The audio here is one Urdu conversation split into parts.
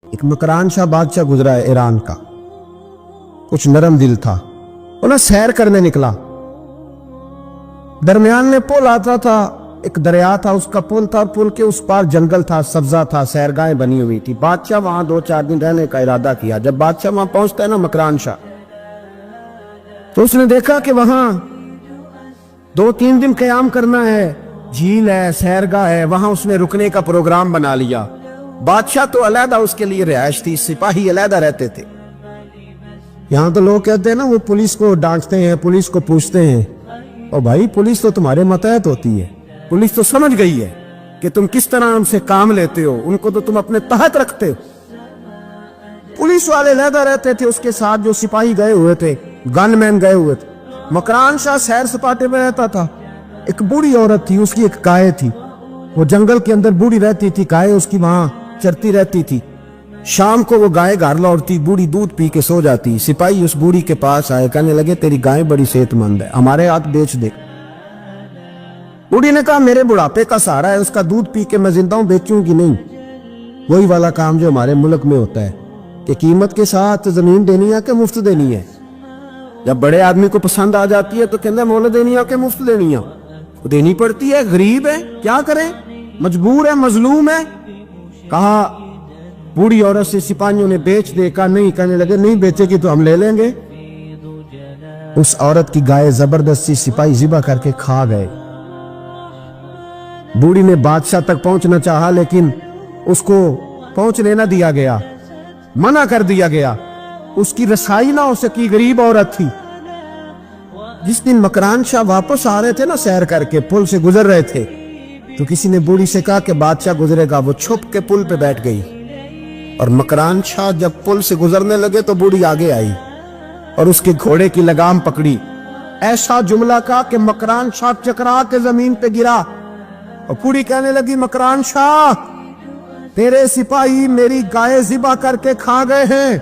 ایک مکران شاہ بادشاہ گزرا ہے ایران کا، کچھ نرم دل تھا، وہ نا سیر کرنے نکلا، درمیان میں پل آتا تھا، ایک دریا تھا، اس کا پل تھا، اور پل کے اس پار جنگل تھا، سبزہ تھا، سیرگاہیں بنی ہوئی تھی۔ بادشاہ وہاں 2-4 دن رہنے کا ارادہ کیا۔ جب بادشاہ وہاں پہنچتا ہے نا مکران شاہ، تو اس نے دیکھا کہ وہاں 2-3 دن قیام کرنا ہے، جھیل ہے، سیرگاہ ہے، وہاں اس نے رکنے کا پروگرام بنا لیا۔ بادشاہ تو علیحدہ اس کے لیے رہائش تھی، سپاہی علیحدہ رہتے تھے۔ یہاں تو لوگ کہتے ہیں نا وہ پولیس کو ڈانٹتے ہیں، پولیس کو پوچھتے ہیں، اور بھائی پولیس تو تمہارے ماتحت ہوتی ہے، پولیس تو سمجھ گئی ہے کہ تم کس طرح ہم سے کام لیتے ہو، ان کو تو تم اپنے تحت رکھتے ہو۔ پولیس والے علیحدہ رہتے تھے، اس کے ساتھ جو سپاہی گئے ہوئے تھے، گن مین گئے ہوئے تھے۔ مکران شاہ سیر سپاٹے میں رہتا تھا۔ ایک بوڑھی عورت تھی، اس کی ایک گائے تھی، وہ جنگل کے اندر بوڑھی رہتی تھی، گائے اس کی وہاں چرتی رہتی تھی۔ شام کو وہ گائے گھر لوٹتی، بوڑھی دودھ پی کے سو جاتی۔ سپاہی اس بوڑھی کے پاس آئے، کہنے لگے تیری گائے بڑی صحت مند ہے، ہمارے ہاتھ بیچ دے۔ بوڑھی نے کہا میرے بڑھاپے کا سہارا ہے، اس کا دودھ پی کے میں زندہ ہوں، بیچوں گی نہیں۔ وہی والا کام جو ہمارے ملک میں ہوتا ہے کہ قیمت کے ساتھ زمین دینی ہے کہ مفت دینی ہے۔ جب بڑے آدمی کو پسند آ جاتی ہے تو کہتے ہیں مول دینی ہے کہ مفت دینی ہے، دینی پڑتی ہے، غریب ہے، کیا کریں، مجبور ہے، مظلوم ہے۔ کہا بوڑھی عورت سے سپاہیوں نے بیچ دے، کہا نہیں، کہنے لگے نہیں بیچے گی تو ہم لے لیں گے۔ اس عورت کی گائے زبردستی سپاہی ذبح کر کے کھا گئے۔ بوڑھی نے بادشاہ تک پہنچنا چاہا، لیکن اس کو پہنچنے نہ دیا گیا، منع کر دیا گیا، اس کی رسائی نہ ہو سکی، غریب عورت تھی۔ جس دن مکران شاہ واپس آ رہے تھے نا، سیر کر کے پل سے گزر رہے تھے، تو کسی نے بوڑھی سے کہا کہ بادشاہ گزرے گا۔ وہ چھپ کے پل پہ بیٹھ گئی، اور مکران شاہ جب پل سے گزرنے لگے تو بوڑھی آگے آئی اور اس کے گھوڑے کی لگام پکڑی، ایسا جملہ کہا کہ مکران شاہ چکرا کے زمین پہ گرا، اور بوڑھی کہنے لگی مکران شاہ تیرے سپاہی میری گائے ذبح کر کے کھا گئے ہیں،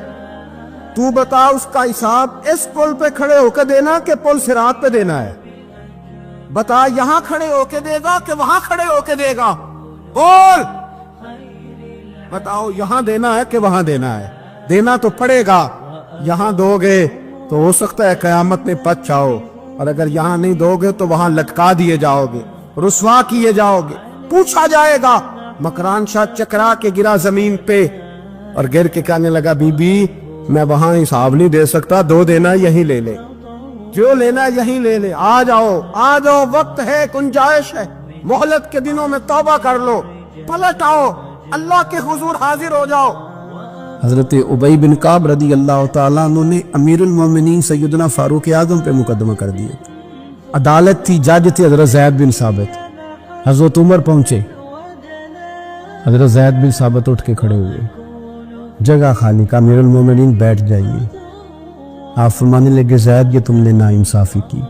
تو بتا اس کا حساب اس پل پہ کھڑے ہو کے دینا کہ پل صراط پہ دینا ہے؟ بتا یہاں کھڑے ہو کے دے گا کہ وہاں کھڑے ہو کے دے گا؟ بول، بتاؤ یہاں دینا ہے کہ وہاں دینا ہے؟ دینا تو پڑے گا، یہاں دو گے تو ہو سکتا ہے قیامت میں بچ جاؤ، اور اگر یہاں نہیں دو گے تو وہاں لٹکا دیے جاؤ گے، رسوا کیے جاؤ گے، پوچھا جائے گا۔ مکران شاہ چکرا کے گرا زمین پہ، اور گر کے کہنے لگا بی بی میں وہاں حساب نہیں دے سکتا، دو دینا یہیں لے لے، جو لینا یہیں لے لے، آ جاؤ آ جاؤ، وقت ہے، گنجائش ہے، مہلت کے دنوں میں توبہ کر لو، پلٹ آؤ، اللہ کے حضور حاضر ہو جاؤ۔ حضرت ابی بن کعب رضی اللہ تعالیٰ عنہ نے امیر المومنین سیدنا فاروق اعظم پہ مقدمہ کر دیا۔ عدالت تھی، جج تھے حضرت زید بن ثابت۔ حضرت عمر پہنچے، حضرت زید بن ثابت اٹھ کے کھڑے ہوئے، جگہ خالی، کا امیر المومنین بیٹھ جائیے۔ آپ فرمانے لگے زید یہ تم نے ناانصافی کی،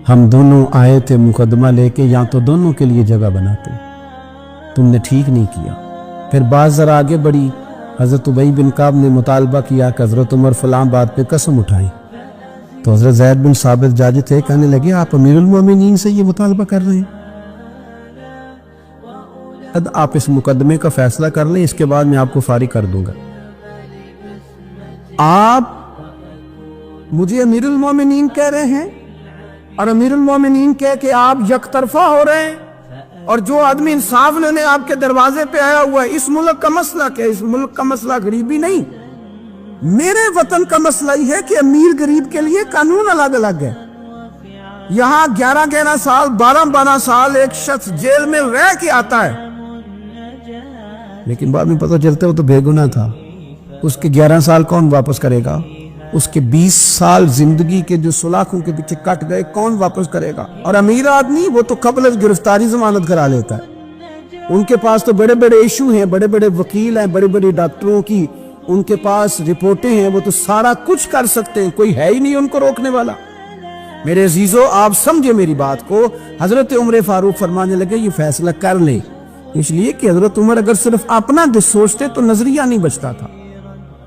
ہم دونوں آئے تھے مقدمہ لے کے، یا تو دونوں کے لیے جگہ بناتے، تم نے ٹھیک نہیں کیا۔ پھر بات ذرا آگے بڑھی، حضرت ابی بن کعب نے مطالبہ کیا کہ حضرت عمر فلاں بات پہ قسم اٹھائیں، تو حضرت زید بن ثابت جاج تھے، کہنے لگے آپ امیر المومنین سے یہ مطالبہ کر رہے ہیں، آپ اس مقدمے کا فیصلہ کر لیں، اس کے بعد میں آپ کو فارغ کر دوں گا۔ آپ مجھے امیر المومنین کہہ رہے ہیں، اور امیر المومنین کہہ کہ آپ یک طرفہ ہو رہے ہیں، اور جو آدمی انصاف لینے آپ کے دروازے پہ آیا ہوا ہے، اس ملک کا مسئلہ کیا ہے؟ اس ملک کا مسئلہ غریبی نہیں، میرے وطن کا مسئلہ یہ ہے کہ امیر غریب کے لیے قانون الگ الگ ہے۔ یہاں 11 سال 12 سال ایک شخص جیل میں رہ کے آتا ہے، لیکن بعد میں پتہ چلتا ہے وہ تو بے گناہ تھا، اس کے 11 سال کون واپس کرے گا؟ اس کے 20 سال زندگی کے جو سلاخوں کے پیچھے کٹ گئے کون واپس کرے گا؟ اور امیر آدمی وہ تو قبل از گرفتاری ضمانت کرا لیتا ہے، ان کے پاس تو بڑے بڑے ایشو ہیں، بڑے بڑے وکیل ہیں، بڑے بڑے ڈاکٹروں کی ان کے پاس رپورٹیں ہیں، وہ تو سارا کچھ کر سکتے ہیں، کوئی ہے ہی نہیں ان کو روکنے والا۔ میرے عزیزو آپ سمجھے میری بات کو۔ حضرت عمر فاروق فرمانے لگے یہ فیصلہ کر لیں، اس لیے کہ حضرت عمر اگر صرف اپنا سوچتے تو نظریہ نہیں بچتا تھا۔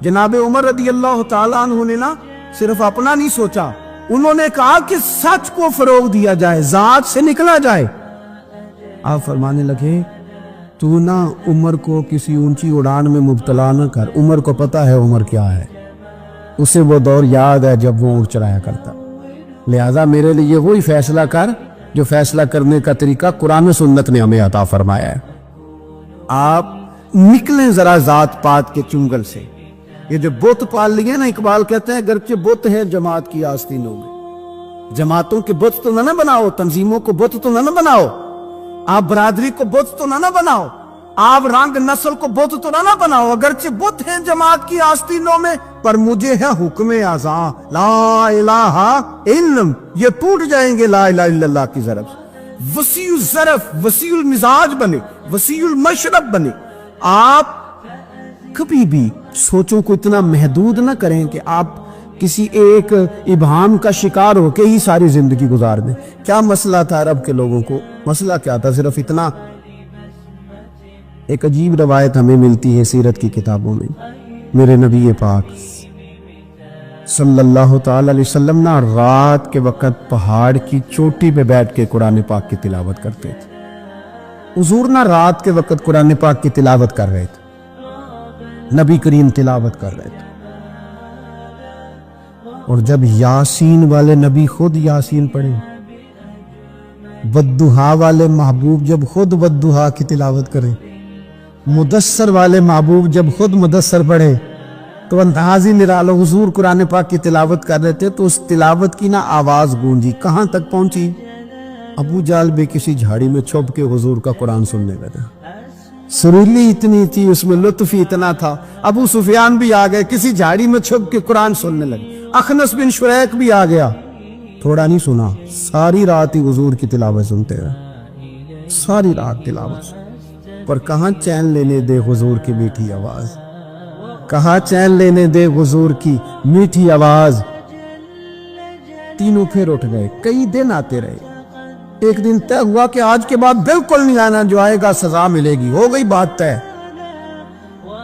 جناب عمر رضی اللہ تعالیٰ عنہ نے نا صرف اپنا نہیں سوچا، انہوں نے کہا کہ سچ کو فروغ دیا جائے، ذات سے نکلا جائے۔ آپ فرمانے لگے تو نہ عمر کو کسی اونچی اڑان میں مبتلا نہ کر، عمر کو پتا ہے عمر کیا ہے، اسے وہ دور یاد ہے جب وہ اونٹ چلایا کرتا، لہذا میرے لیے وہی فیصلہ کر جو فیصلہ کرنے کا طریقہ قرآن و سنت نے ہمیں عطا فرمایا ہے۔ آپ نکلیں ذرا ذات پات کے چنگل سے، یہ جو بت پال لیے نا، اقبال کہتے ہیں گرچہ بت ہے جماعت کی آستینوں میں، جماعتوں کے بت تو نہ بناؤ، تنظیموں کو بت تو نہ بناؤ، آپ برادری کو بت تو نہ بناؤ، آپ رنگ نسل کو بت تو نہ بناؤ، اگرچہ بت ہیں جماعت کی آستینوں میں، پر مجھے ہے حکم اعزاں لا الہ الا، یہ ٹوٹ جائیں گے لا الہ الا اللہ کی ضرب سے۔ وسیع الظرف، وسیع المزاج بنے، وسیع المشرب بنے۔ آپ کبھی بھی سوچوں کو اتنا محدود نہ کریں کہ آپ کسی ایک ابہام کا شکار ہو کے ہی ساری زندگی گزار دیں۔ کیا مسئلہ تھا عرب کے لوگوں کو؟ مسئلہ کیا تھا؟ صرف اتنا، ایک عجیب روایت ہمیں ملتی ہے سیرت کی کتابوں میں، میرے نبی پاک صلی اللہ تعالی علیہ وسلم نا رات کے وقت پہاڑ کی چوٹی پہ بیٹھ کے قرآن پاک کی تلاوت کرتے تھے۔ حضور نا رات کے وقت قرآن پاک کی تلاوت کر رہے تھے، نبی کریم تلاوت کر رہے تھے، اور جب یاسین والے نبی خود یاسین پڑھے، والضحیٰ والے محبوب جب خود والضحیٰ کی تلاوت کرے، مدثر والے محبوب جب خود مدثر پڑھے، تو انداز ہی نرالو، حضور قرآن پاک کی تلاوت کر رہے تھے تو اس تلاوت کی نا آواز گونجی، کہاں تک پہنچی؟ ابو جہل بھی کسی جھاڑی میں چھپ کے حضور کا قرآن سننے لگا، سریلی اتنی تھی، اس میں لطف اتنا تھا، ابو سفیان بھی آ گئے کسی جھاڑی میں چھپ کے قرآن سننے لگے، اخنس بن شریک بھی آ گیا، تھوڑا نہیں سنا، ساری رات ہی حضور کی تلاوت سنتے رہے، ساری رات تلاوت سنتے، پر کہاں چین لینے دے حضور کی میٹھی آواز، کہاں چین لینے دے حضور کی میٹھی آواز۔ تینوں پھر اٹھ گئے، کئی دن آتے رہے، ایک دن طے ہوا کہ آج کے بعد بالکل نہیں آنا، جو آئے گا سزا ملے گی، ہو گئی بات طے۔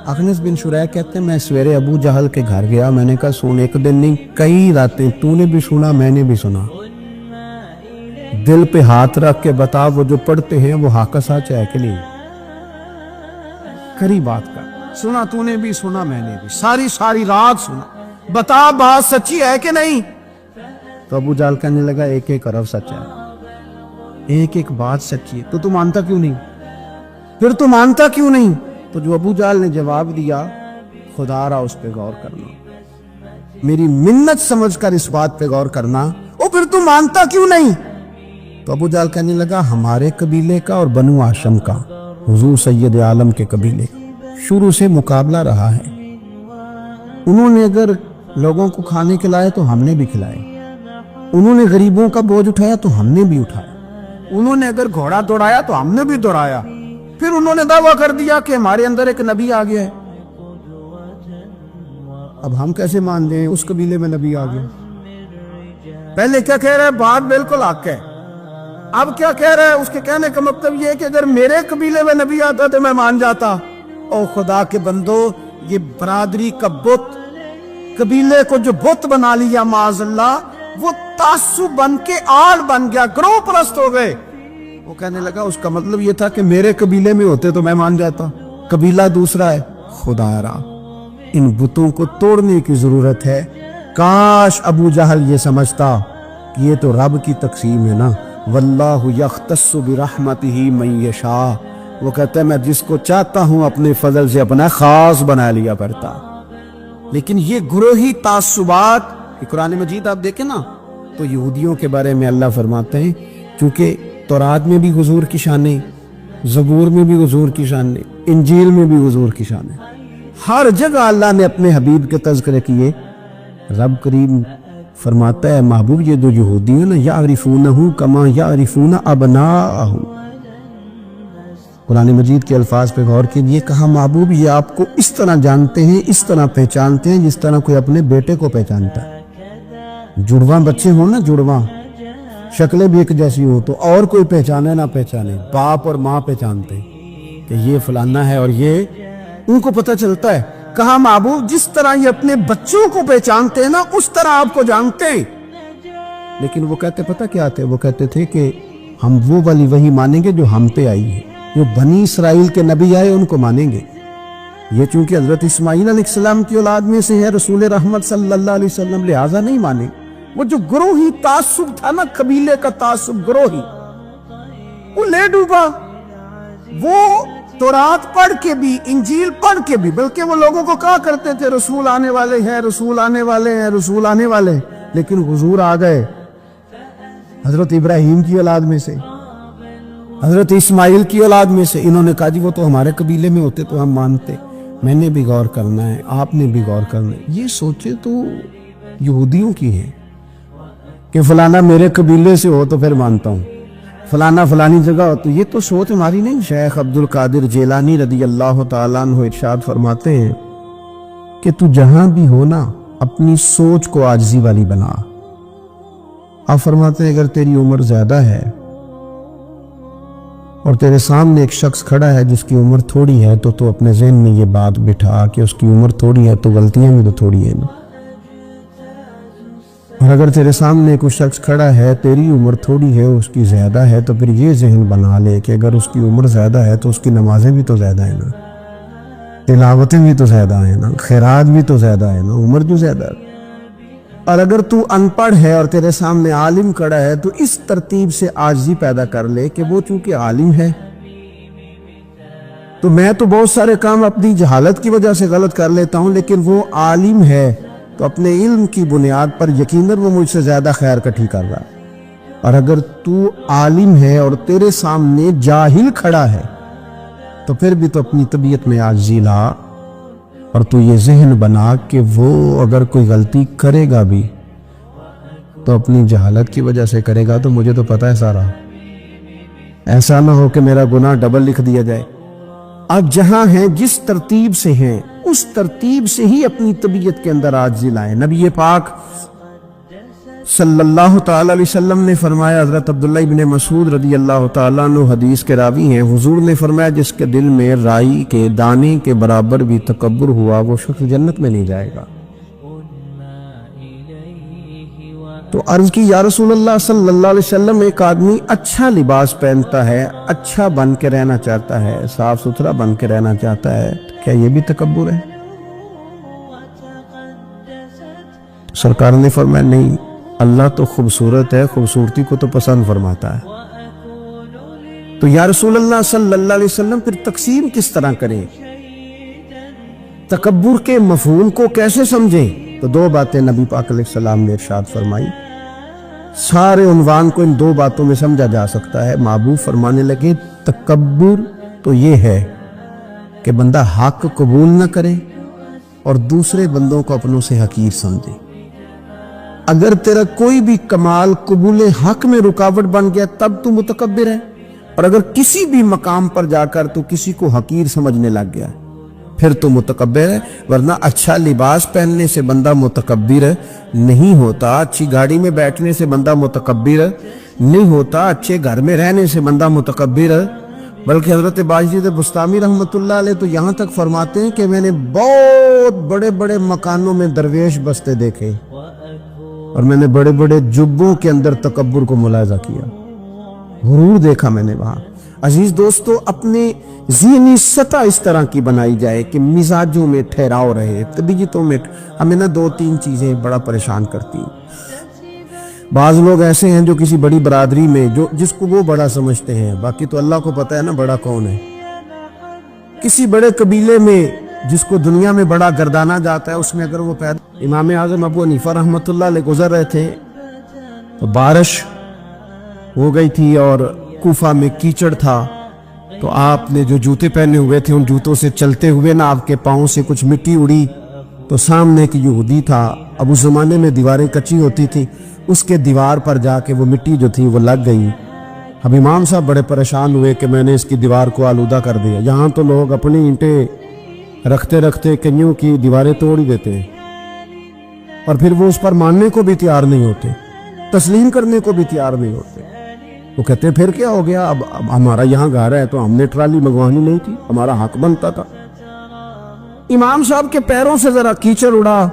اخنس بن شریک کہتے ہیں میں سویرے ابو جہل کے گھر گیا، میں نے کہا سن، ایک دن نہیں کئی راتیں تو نے بھی سنا میں نے بھی سنا، دل پہ ہاتھ رکھ کے بتا وہ جو پڑھتے ہیں وہ حق سچ ہے کہ نہیں، کری بات کر، سنا تو نے بھی سنا میں نے بھی، ساری رات سنا، بتا بات سچی ہے کہ نہیں؟ تو ابو جہل کہنے لگا ایک ایک حرف سچ ہے، ایک ایک بات سچی ہے، تو مانتا کیوں نہیں؟ پھر تو مانتا کیوں نہیں؟ تو جو ابو جہل نے جواب دیا، خدا را اس پہ غور کرنا، میری منت سمجھ کر اس بات پہ غور کرنا، او پھر تو مانتا کیوں نہیں؟ تو ابو جہل کہنے لگا ہمارے قبیلے کا اور بنو ہاشم کا، حضور سید عالم کے قبیلے کا شروع سے مقابلہ رہا ہے، انہوں نے اگر لوگوں کو کھانے کھلائے تو ہم نے بھی کھلائے، انہوں نے غریبوں کا بوجھ اٹھایا تو ہم نے بھی اٹھایا، انہوں نے اگر گھوڑا دوڑایا تو ہم نے بھی دوڑایا، پھر انہوں نے دعویٰ کر دیا کہ ہمارے اندر ایک نبی آ گیا ہے، اب ہم کیسے مان دیں اس قبیلے میں نبی آ گیا؟ پہلے کیا کہہ رہا ہے؟ بات بالکل حق ہے، اب کیا کہہ رہا ہے؟ اس کے کہنے کا مطلب یہ ہے کہ اگر میرے قبیلے میں نبی آتا تو میں مان جاتا۔ او خدا کے بندو، یہ برادری کا بت، قبیلے کو جو بت بنا لیا معاذ اللہ، وہ تعصب بن کے آڑ بن گیا، گروہ پرست ہو گئے۔ وہ کہنے لگا اس کا مطلب یہ تھا کہ میرے قبیلے میں ہوتے تو میں مان جاتا، قبیلہ دوسرا ہے۔ خدا را، ان بتوں کو توڑنے کی ضرورت ہے۔ کاش ابو جہل یہ سمجھتا کہ یہ تو رب کی تقسیم ہے نا، واللہ یختص برحمتہ من یشاء، وہ کہتا ہے میں جس کو چاہتا ہوں اپنے فضل سے اپنا خاص بنا لیا کرتا۔ لیکن یہ گروہی تعصبات، قرآن مجید آپ دیکھیں نا تو یہودیوں کے بارے میں اللہ فرماتے ہیں، چونکہ تورات میں بھی حضور کی شانیں، زبور میں بھی حضور کی شانیں، انجیل میں بھی حضور کی شانیں، ہر جگہ اللہ نے اپنے حبیب کے تذکرے کیے۔ رب کریم فرماتا ہے محبوب یہ جو یہودی ہیں نا، یعرفونہ کما یعرفون ابناءہم، قرآن مجید کے الفاظ پہ غور کیجئے، کہا محبوب یہ آپ کو اس طرح جانتے ہیں، اس طرح پہچانتے ہیں جس طرح کوئی اپنے بیٹے کو پہچانتا ہے۔ جڑواں بچے ہوں نا، جڑواں شکلیں بھی ایک جیسی ہو تو اور کوئی پہچانے نہ پہچانے، باپ اور ماں پہچانتے ہیں کہ یہ فلانا ہے، اور یہ ان کو پتہ چلتا ہے۔ کہا محبوب جس طرح یہ اپنے بچوں کو پہچانتے ہیں نا، اس طرح آپ کو جانتے ہیں۔ لیکن وہ کہتے پتہ کیا تھے؟ وہ کہتے تھے کہ ہم وہ والی وحی مانیں گے جو ہم پہ آئی ہے، جو بنی اسرائیل کے نبی آئے ان کو مانیں گے. یہ چونکہ حضرت اسماعیل علیہ السلام کی اولاد میں سے ہے رسول رحمت صلی اللہ علیہ وسلم، لہٰذا نہیں مانیں. وہ جو گروہی تعصب تھا نا، قبیلے کا تعصب گروہی، وہ لے ڈوبا. وہ تورات پڑھ کے بھی، انجیل پڑھ کے بھی، بلکہ وہ لوگوں کو کہا کرتے تھے رسول آنے والے ہیں، رسول آنے والے ہیں، رسول آنے والے ہیں. لیکن حضور آ گئے حضرت ابراہیم کی اولاد میں سے، حضرت اسماعیل کی اولاد میں سے. انہوں نے کہا جی وہ تو ہمارے قبیلے میں ہوتے تو ہم مانتے. میں نے بھی غور کرنا ہے، آپ نے بھی غور کرنا ہے. یہ سوچے تو یہودیوں کی ہے کہ فلانا میرے قبیلے سے ہو تو پھر مانتا ہوں، فلانا فلانی جگہ ہو تو. یہ تو سوچ ہماری نہیں. شیخ عبد القادر جیلانی رضی اللہ تعالیٰ عنہ ارشاد فرماتے ہیں کہ تو جہاں بھی ہو نا، اپنی سوچ کو عاجزی والی بنا. آپ فرماتے ہیں اگر تیری عمر زیادہ ہے اور تیرے سامنے ایک شخص کھڑا ہے جس کی عمر تھوڑی ہے، تو اپنے ذہن میں یہ بات بٹھا کہ اس کی عمر تھوڑی ہے تو غلطیاں بھی تو تھوڑی ہیں نا. اور اگر تیرے سامنے کوئی شخص کھڑا ہے، تیری عمر تھوڑی ہے، اس کی زیادہ ہے، تو پھر یہ ذہن بنا لے کہ اگر اس کی عمر زیادہ ہے تو اس کی نمازیں بھی تو زیادہ ہیں نا، تلاوتیں بھی تو زیادہ ہیں نا، خیرات بھی تو زیادہ ہے نا، عمر جو زیادہ ہے. اور اگر تو ان پڑھ ہے اور تیرے سامنے عالم کھڑا ہے تو اس ترتیب سے عاجزی پیدا کر لے کہ وہ چونکہ عالم ہے تو میں تو بہت سارے کام اپنی جہالت کی وجہ سے غلط کر لیتا ہوں، لیکن وہ عالم ہے تو اپنے علم کی بنیاد پر یقیناً وہ مجھ سے زیادہ خیر کٹھی کر رہا. اور اگر تو عالم ہے اور تیرے سامنے جاہل کھڑا ہے تو پھر بھی تو اپنی طبیعت میں عاجزی لا، اور تو یہ ذہن بنا کہ وہ اگر کوئی غلطی کرے گا بھی تو اپنی جہالت کی وجہ سے کرے گا. تو مجھے تو پتہ ہے سارا، ایسا نہ ہو کہ میرا گناہ ڈبل لکھ دیا جائے. اب جہاں ہیں جس ترتیب سے ہیں اس ترتیب سے ہی اپنی طبیعت کے اندر عاجزی لائیں. نبی پاک صلی اللہ تعالی علیہ وسلم نے فرمایا، حضرت عبداللہ ابن مسعود رضی اللہ تعالیٰ عنہ حدیث کے راوی ہیں، حضور نے فرمایا جس کے دل میں رائی کے دانے کے برابر بھی تکبر ہوا وہ شخص جنت میں نہیں جائے گا. تو عرض کی یا رسول اللہ صلی اللہ علیہ وسلم، ایک آدمی اچھا لباس پہنتا ہے، اچھا بن کے رہنا چاہتا ہے، صاف ستھرا بن کے رہنا چاہتا ہے، کیا یہ بھی تکبر ہے؟ سرکار نے فرمایا نہیں، اللہ تو خوبصورت ہے، خوبصورتی کو تو پسند فرماتا ہے. تو یا رسول اللہ صلی اللہ علیہ وسلم پھر تقسیم کس طرح کریں؟ تکبر کے مفہوم کو کیسے سمجھیں؟ تو دو باتیں نبی پاک علیہ السلام نے ارشاد فرمائی. سارے عنوان کو ان دو باتوں میں سمجھا جا سکتا ہے. محبوب فرمانے لگے تکبر تو یہ ہے کہ بندہ حق قبول نہ کرے اور دوسرے بندوں کو اپنوں سے حقیر سمجھے. اگر تیرا کوئی بھی کمال قبول حق میں رکاوٹ بن گیا تب تو متکبر ہے، اور اگر کسی بھی مقام پر جا کر تو کسی کو حقیر سمجھنے لگ گیا پھر تو متکبر ہے. ورنہ اچھا لباس پہننے سے بندہ متکبر نہیں ہوتا، اچھی گاڑی میں بیٹھنے سے بندہ متکبر نہیں ہوتا، اچھے گھر میں رہنے سے بندہ متکبر. بلکہ حضرت باجید بستامی رحمۃ اللہ علیہ تو یہاں تک فرماتے ہیں کہ میں نے بہت بڑے بڑے مکانوں میں درویش بستے دیکھے اور میں نے بڑے بڑے جبوں کے اندر تکبر کو ملاحظہ کیا، غرور دیکھا میں نے وہاں. عزیز دوستو، اپنے ذہنی سطح اس طرح کی بنائی جائے کہ مزاجوں میں ٹھہراؤ رہے، طبیعتوں میں. ہمیں نا دو تین چیزیں بڑا پریشان کرتی ہیں. بعض لوگ ایسے ہیں جو کسی بڑی برادری میں جس کو وہ بڑا سمجھتے ہیں، باقی تو اللہ کو پتہ ہے نا بڑا کون ہے. کسی بڑے قبیلے میں جس کو دنیا میں بڑا گردانا جاتا ہے، اس میں اگر وہ پیدا. امام اعظم ابو حنیفہ رحمۃ اللہ علیہ گزر رہے تھے تو بارش ہو گئی تھی اور کوفہ میں کیچڑ تھا، تو آپ نے جو جوتے پہنے ہوئے تھے ان جوتوں سے چلتے ہوئے نا آپ کے پاؤں سے کچھ مٹی اڑی. تو سامنے ایک یہودی تھا، اب اس زمانے میں دیواریں کچی ہوتی تھی، اس کے دیوار پر جا کے وہ مٹی جو تھی وہ لگ گئی. اب امام صاحب بڑے پریشان ہوئے کہ میں نے اس کی دیوار کو آلودہ کر دیا. یہاں تو لوگ اپنی اینٹیں رکھتے رکھتے کئیوں کی دیواریں توڑ ہی دیتے ہیں، اور پھر وہ اس پر ماننے کو بھی تیار نہیں ہوتے، تسلیم کرنے کو بھی تیار نہیں ہوتے. وہ کہتے ہیں پھر کیا ہو گیا، اب ہمارا یہاں گھر ہے تو ہم نے ٹرالی منگوانی نہیں تھی، ہمارا حق بنتا تھا. امام صاحب کے پیروں سے ذرا کیچڑ اڑا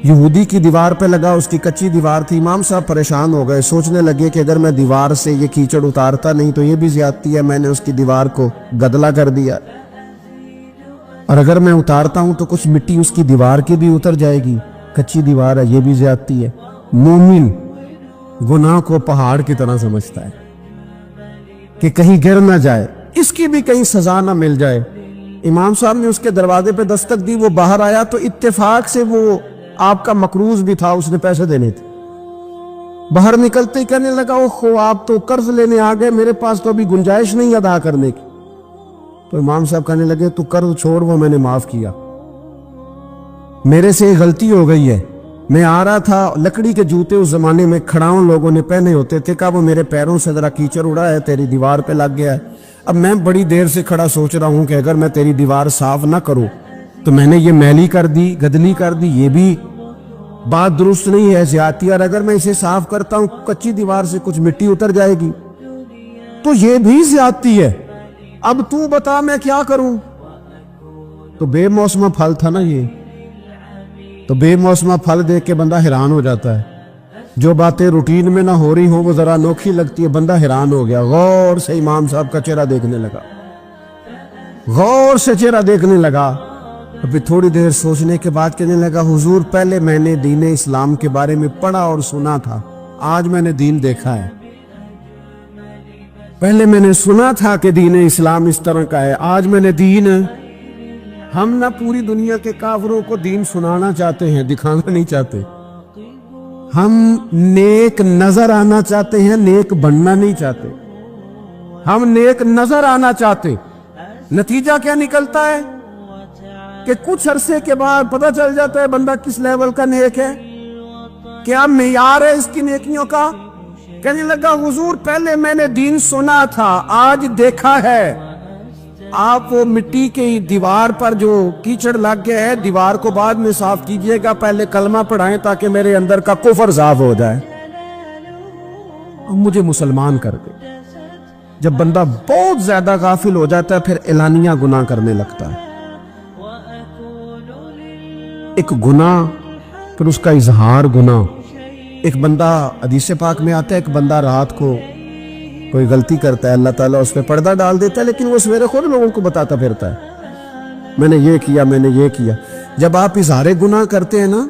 یہودی کی دیوار پہ لگا، اس کی کچی دیوار تھی. امام صاحب پریشان ہو گئے، سوچنے لگے کہ اگر میں دیوار سے یہ کیچڑ اتارتا نہیں تو یہ بھی زیادتی ہے، میں نے اس کی دیوار کو گدلا کر دیا، اور اگر میں اتارتا ہوں تو کچھ مٹی اس کی دیوار کی بھی اتر جائے گی، کچی دیوار ہے، یہ بھی زیادتی ہے. مومن گناہ کو پہاڑ کی طرح سمجھتا ہے کہ کہیں گر نہ جائے، اس کی بھی کہیں سزا نہ مل جائے. امام صاحب نے اس کے دروازے پہ دستک دی، وہ باہر آیا تو اتفاق سے وہ آپ کا مقروض بھی تھا، اس نے پیسے دینے تھے. باہر نکلتے ہی کہنے لگا اوہ آپ تو قرض لینے آ گئے، میرے پاس تو ابھی گنجائش نہیں ادا کرنے کی. تو امام صاحب کہنے لگے تو قرض چھوڑ، وہ میں نے معاف کیا، میرے سے غلطی ہو گئی ہے. میں آ رہا تھا، لکڑی کے جوتے اس زمانے میں کھڑاؤں لوگوں نے پہنے ہوتے تھے، کہا وہ میرے پیروں سے ذرا کیچڑ اڑا ہے، تیری دیوار پہ لگ گیا ہے. اب میں بڑی دیر سے کھڑا سوچ رہا ہوں کہ اگر میں تیری دیوار صاف نہ کروں تو میں نے یہ میلی کر دی، گدلی کر دی، یہ بھی بات درست نہیں ہے، زیادتی. اور اگر میں اسے صاف کرتا ہوں کچی دیوار سے کچھ مٹی اتر جائے گی تو یہ بھی زیادتی ہے. اب تو بتا میں کیا کروں؟ تو بے موسمہ پھل تھا نا یہ، تو بے موسمہ پھل دیکھ کے بندہ حیران ہو جاتا ہے. جو باتیں روٹین میں نہ ہو رہی ہوں وہ ذرا انوکھی لگتی ہے، بندہ حیران ہو گیا. غور سے امام صاحب کا چہرہ دیکھنے لگا، غور سے چہرہ دیکھنے لگا. ابھی تھوڑی دیر سوچنے کے بعد کہنے لگا حضور پہلے میں نے دین اسلام کے بارے میں پڑھا اور سنا تھا، آج میں نے دین دیکھا ہے. پہلے میں نے سنا تھا کہ دین اسلام اس طرح کا ہے، آج میں نے دین. ہم نہ پوری دنیا کے کافروں کو دین سنانا چاہتے ہیں، دکھانا نہیں چاہتے. ہم نیک نظر آنا چاہتے ہیں، نیک بننا نہیں چاہتے. ہم نیک نظر آنا چاہتے. نتیجہ کیا نکلتا ہے کہ کچھ عرصے کے بعد پتہ چل جاتا ہے بندہ کس لیول کا نیک ہے، کیا معیار ہے اس کی نیکیوں کا. کہنے لگا حضور پہلے میں نے دین سنا تھا، آج دیکھا ہے. آپ وہ مٹی کی دیوار پر جو کیچڑ لگ گیا ہے، دیوار کو بعد میں صاف کیجئے گا، پہلے کلمہ پڑھائیں تاکہ میرے اندر کا کفر صاف ہو جائے، مجھے مسلمان کر دے. جب بندہ بہت زیادہ غافل ہو جاتا ہے پھر اعلانیہ گناہ کرنے لگتا ہے. ایک گناہ پھر اس کا اظہار گناہ. ایک بندہ حدیث پاک میں آتا ہے، ایک بندہ رات کو کوئی غلطی کرتا ہے، اللہ تعالیٰ اس پہ پردہ ڈال دیتا ہے، لیکن وہ سویرے خود لوگوں کو بتاتا پھرتا ہے میں نے یہ کیا، میں نے یہ کیا. جب آپ اظہار گناہ کرتے ہیں نا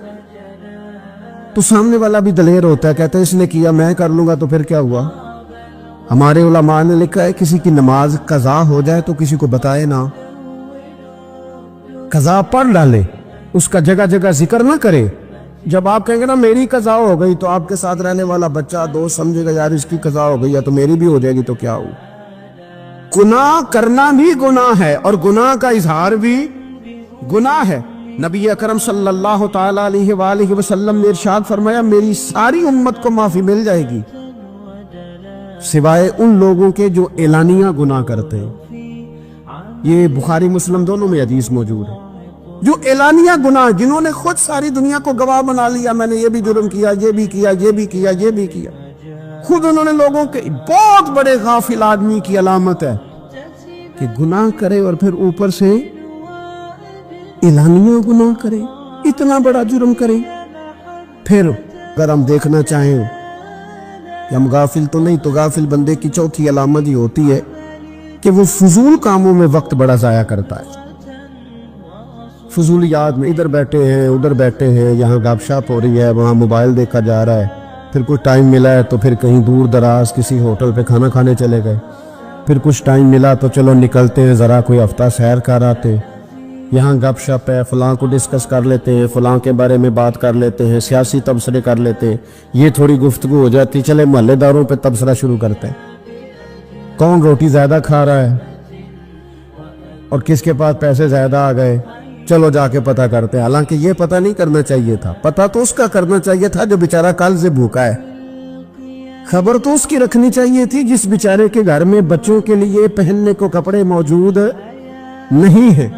تو سامنے والا بھی دلیر ہوتا ہے، کہتا ہے اس نے کیا میں کر لوں گا تو پھر کیا ہوا. ہمارے علماء نے لکھا ہے کسی کی نماز قضا ہو جائے تو کسی کو بتائے نہ، قضا پڑھ ڈالے، اس کا جگہ جگہ ذکر نہ کرے. جب آپ کہیں گے نا میری قضا ہو گئی تو آپ کے ساتھ رہنے والا بچہ دوست سمجھے گا یار اس کی قضا ہو گئی ہے تو میری بھی ہو جائے گی تو کیا ہو. گناہ کرنا بھی گناہ ہے اور گناہ کا اظہار بھی گناہ ہے. نبی اکرم صلی اللہ تعالی علیہ وآلہ وسلم نے ارشاد فرمایا میری ساری امت کو معافی مل جائے گی سوائے ان لوگوں کے جو اعلانیہ گناہ کرتے ہیں. یہ بخاری مسلم دونوں میں حدیث موجود ہے. جو اعلانیہ گناہ، جنہوں نے خود ساری دنیا کو گواہ بنا لیا، میں نے یہ بھی جرم کیا، یہ بھی کیا، یہ بھی کیا، یہ بھی کیا، خود انہوں نے لوگوں کے. بہت بڑے غافل آدمی کی علامت ہے کہ گناہ کرے اور پھر اوپر سے اعلانیہ گناہ کرے، اتنا بڑا جرم کرے. پھر اگر ہم دیکھنا چاہیں کہ ہم غافل تو نہیں، تو غافل بندے کی چوتھی علامت یہ ہوتی ہے کہ وہ فضول کاموں میں وقت بڑا ضائع کرتا ہے. فضولیات میں ادھر بیٹھے ہیں ادھر بیٹھے ہیں، یہاں گپ شپ ہو رہی ہے، وہاں موبائل دیکھا جا رہا ہے. پھر کچھ ٹائم ملا ہے تو پھر کہیں دور دراز کسی ہوٹل پہ کھانا کھانے چلے گئے. پھر کچھ ٹائم ملا تو چلو نکلتے ہیں ذرا کوئی ہفتہ سیر کر آتے، یہاں گپ شپ ہے، فلاں کو ڈسکس کر لیتے ہیں، فلاں کے بارے میں بات کر لیتے ہیں، سیاسی تبصرے کر لیتے ہیں. یہ تھوڑی گفتگو ہو جاتی، چلے محلے داروں پہ تبصرہ شروع کرتے ہیں، کون روٹی زیادہ کھا رہا ہے اور کس کے پاس پیسے زیادہ آ گئے، چلو جا کے پتہ کرتے ہیں. حالانکہ یہ پتہ نہیں کرنا چاہیے تھا، پتہ تو اس کا کرنا چاہیے تھا جو بیچارہ کل سے بھوکا ہے. خبر تو اس کی رکھنی چاہیے تھی جس بیچارے کے گھر میں بچوں کے لیے پہننے کو کپڑے موجود نہیں ہیں.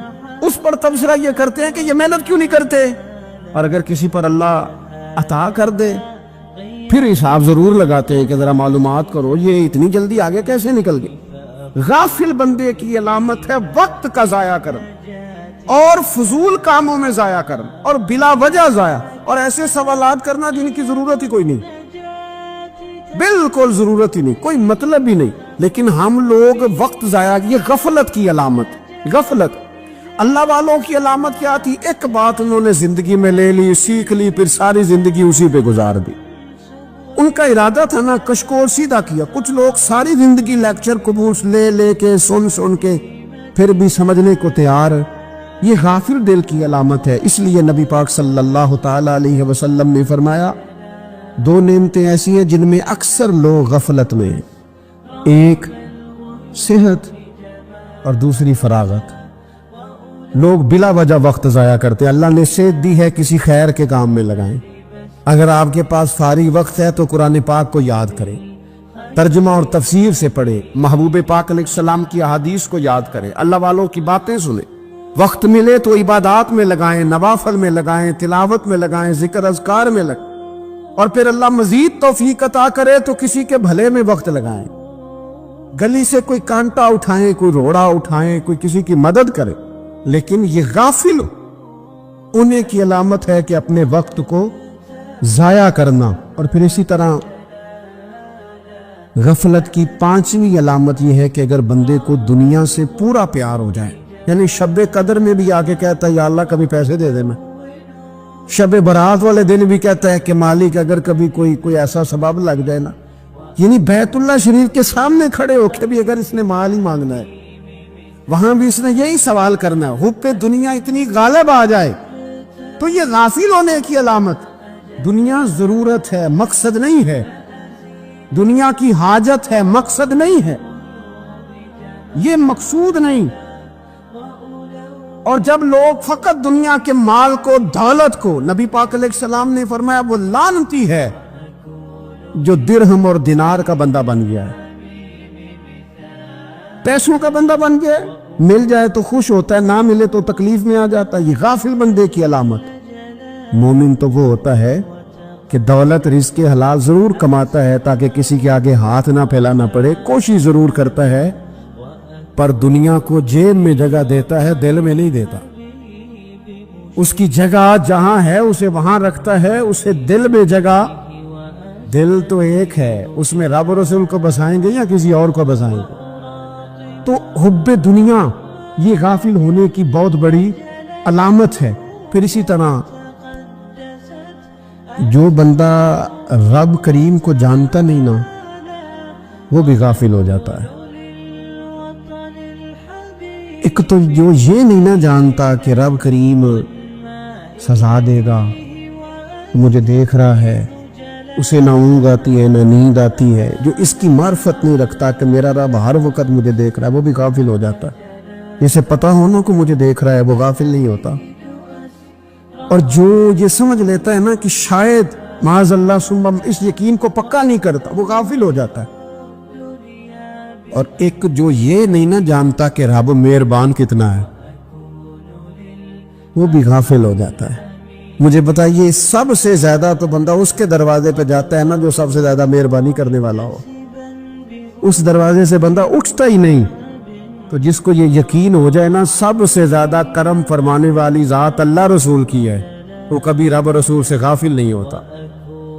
اس پر تبصرہ یہ کرتے ہیں کہ یہ محنت کیوں نہیں کرتے. اور اگر کسی پر اللہ عطا کر دے پھر حساب ضرور لگاتے ہیں کہ ذرا معلومات کرو یہ اتنی جلدی آگے کیسے نکل گئی. غافل بندے کی علامت ہے وقت کا ضائع کرنا اور فضول کاموں میں ضائع کرنا اور بلا وجہ ضائع. اور ایسے سوالات کرنا جن کی ضرورت ہی کوئی نہیں، بالکل ضرورت ہی نہیں، کوئی مطلب بھی نہیں، لیکن ہم لوگ وقت ضائع، یہ غفلت کی علامت، غفلت۔ اللہ والوں کی علامت کیا تھی؟ ایک بات انہوں نے زندگی میں لے لی، سیکھ لی، پھر ساری زندگی اسی پہ گزار دی۔ ان کا ارادہ تھا نا کشکول سیدھا کیا۔ کچھ لوگ ساری زندگی لیکچر قبول لے کے سن کے پھر بھی سمجھنے کو تیار، یہ غافل دل کی علامت ہے۔ اس لیے نبی پاک صلی اللہ تعالی علیہ وسلم نے فرمایا دو نعمتیں ایسی ہیں جن میں اکثر لوگ غفلت میں ہیں، ایک صحت اور دوسری فراغت۔ لوگ بلا وجہ وقت ضائع کرتے ہیں۔ اللہ نے صحت دی ہے، کسی خیر کے کام میں لگائیں۔ اگر آپ کے پاس فارغ وقت ہے تو قرآن پاک کو یاد کریں، ترجمہ اور تفسیر سے پڑھیں، محبوب پاک علیہ السلام کی احادیث کو یاد کریں، اللہ والوں کی باتیں سنیں۔ وقت ملے تو عبادات میں لگائیں، نوافل میں لگائیں، تلاوت میں لگائیں، ذکر اذکار میں لگائیں، اور پھر اللہ مزید توفیق عطا کرے تو کسی کے بھلے میں وقت لگائیں۔ گلی سے کوئی کانٹا اٹھائیں، کوئی روڑا اٹھائیں، کوئی کسی کی مدد کرے، لیکن یہ غافل انہیں کی علامت ہے کہ اپنے وقت کو ضائع کرنا۔ اور پھر اسی طرح غفلت کی پانچویں علامت یہ ہے کہ اگر بندے کو دنیا سے پورا پیار ہو جائے، یعنی شب قدر میں بھی آگے کہتا ہے یا اللہ کبھی پیسے دے دے، میں شب برات والے دن بھی کہتا ہے کہ مالک اگر کبھی کوئی ایسا سبب لگ جائے نا، یعنی بیت اللہ شریف کے سامنے کھڑے ہو کے بھی اگر اس نے مال ہی مانگنا ہے، وہاں بھی اس نے یہی سوال کرنا ہے، حب پہ دنیا اتنی غالب آ جائے تو یہ غافل ہونے کی علامت۔ دنیا ضرورت ہے، مقصد نہیں ہے، دنیا کی حاجت ہے، مقصد نہیں ہے، یہ مقصود نہیں۔ اور جب لوگ فقط دنیا کے مال کو، دولت کو، نبی پاک علیہ السلام نے فرمایا وہ لعنتی ہے جو درہم اور دینار کا بندہ بن گیا ہے، پیسوں کا بندہ بن گیا ہے، مل جائے تو خوش ہوتا ہے، نہ ملے تو تکلیف میں آ جاتا ہے۔ یہ غافل بندے کی علامت۔ مومن تو وہ ہوتا ہے کہ دولت رزق حلال ضرور کماتا ہے تاکہ کسی کے آگے ہاتھ نہ پھیلانا پڑے، کوشش ضرور کرتا ہے، پر دنیا کو جیب میں جگہ دیتا ہے، دل میں نہیں دیتا۔ اس کی جگہ جہاں ہے اسے وہاں رکھتا ہے، اسے دل میں جگہ، دل تو ایک ہے، اس میں رب رسول کو بسائیں گے یا کسی اور کو بسائیں گے؟ تو حب دنیا یہ غافل ہونے کی بہت بڑی علامت ہے۔ پھر اسی طرح جو بندہ رب کریم کو جانتا نہیں نا، وہ بھی غافل ہو جاتا ہے۔ ایک تو جو یہ نہیں نہ جانتا کہ رب کریم سزا دے گا، مجھے دیکھ رہا ہے، اسے نہ اونگ آتی ہے نہ نیند آتی ہے، جو اس کی معرفت نہیں رکھتا کہ میرا رب ہر وقت مجھے دیکھ رہا ہے، وہ بھی غافل ہو جاتا ہے۔ جسے پتا ہونا کہ مجھے دیکھ رہا ہے وہ غافل نہیں ہوتا۔ اور جو یہ سمجھ لیتا ہے نا کہ شاید معاذ اللہ ثم اس یقین کو پکا نہیں کرتا، وہ غافل ہو جاتا ہے۔ اور ایک جو یہ نہیں نہ جانتا کہ رب مہربان کتنا ہے، وہ بھی غافل ہو جاتا ہے۔ مجھے بتائیے سب سے زیادہ تو بندہ اس کے دروازے پہ جاتا ہے نا جو سب سے زیادہ مہربانی کرنے والا ہو، اس دروازے سے بندہ اٹھتا ہی نہیں۔ تو جس کو یہ یقین ہو جائے نا سب سے زیادہ کرم فرمانے والی ذات اللہ رسول کی ہے، وہ کبھی رب رسول سے غافل نہیں ہوتا،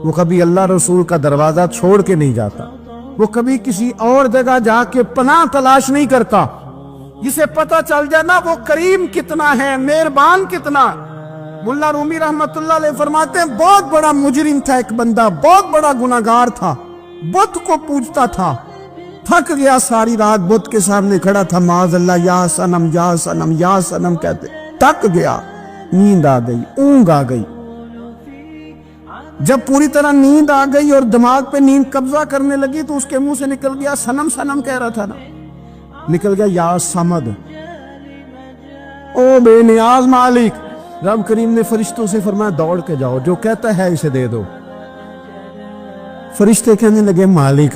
وہ کبھی اللہ رسول کا دروازہ چھوڑ کے نہیں جاتا، وہ کبھی کسی اور جگہ جا کے پناہ تلاش نہیں کرتا۔ جسے پتہ چل جائے نا وہ کریم کتنا ہے، مہربان کتنا۔ ملا رومی رحمت اللہ علیہ فرماتے ہیں بہت بڑا مجرم تھا ایک بندہ، بہت بڑا گناہگار تھا، بت کو پوجتا تھا، تھک گیا، ساری رات بت کے سامنے کھڑا تھا، معاذ اللہ یا صنم یا صنم یا صنم کہتے، تھک گیا، نیند آ گئی، اونگ آ گئی۔ جب پوری طرح نیند آ گئی اور دماغ پہ نیند قبضہ کرنے لگی تو اس کے منہ سے نکل گیا، صنم صنم کہہ رہا تھا نا، نکل گیا یا صمد، او بے نیاز مالک۔ رب کریم نے فرشتوں سے فرمایا دوڑ کے جاؤ، جو کہتا ہے اسے دے دو۔ فرشتے کہنے لگے مالک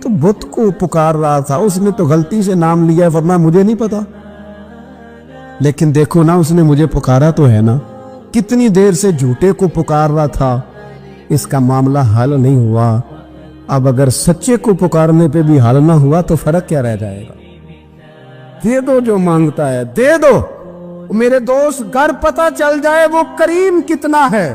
تو بت کو پکار رہا تھا، اس نے تو غلطی سے نام لیا ہے، فرمایا مجھے نہیں پتا، لیکن دیکھو نا اس نے مجھے پکارا تو ہے نا، کتنی دیر سے جھوٹے کو پکار رہا تھا، اس کا معاملہ حل نہیں ہوا، اب اگر سچے کو پکارنے پہ بھی حل نہ ہوا تو فرق کیا رہ جائے گا؟ دے دو جو مانگتا ہے، دے دو۔ میرے دوست گھر پتہ چل جائے وہ کریم کتنا ہے،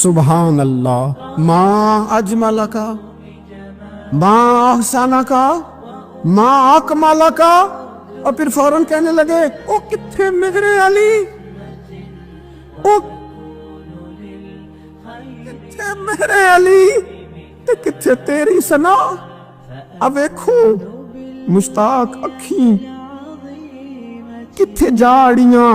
سبحان اللہ، ما اجملکا، ما احسنکا، ما اکملکا، اور پھر فوراً کہنے لگے او کتھے میرے علی، او کتھے میرے علی تے کتھے تیری سنا۔ اب ویکھو مشتاق اکھیں کتھے جاڑیاں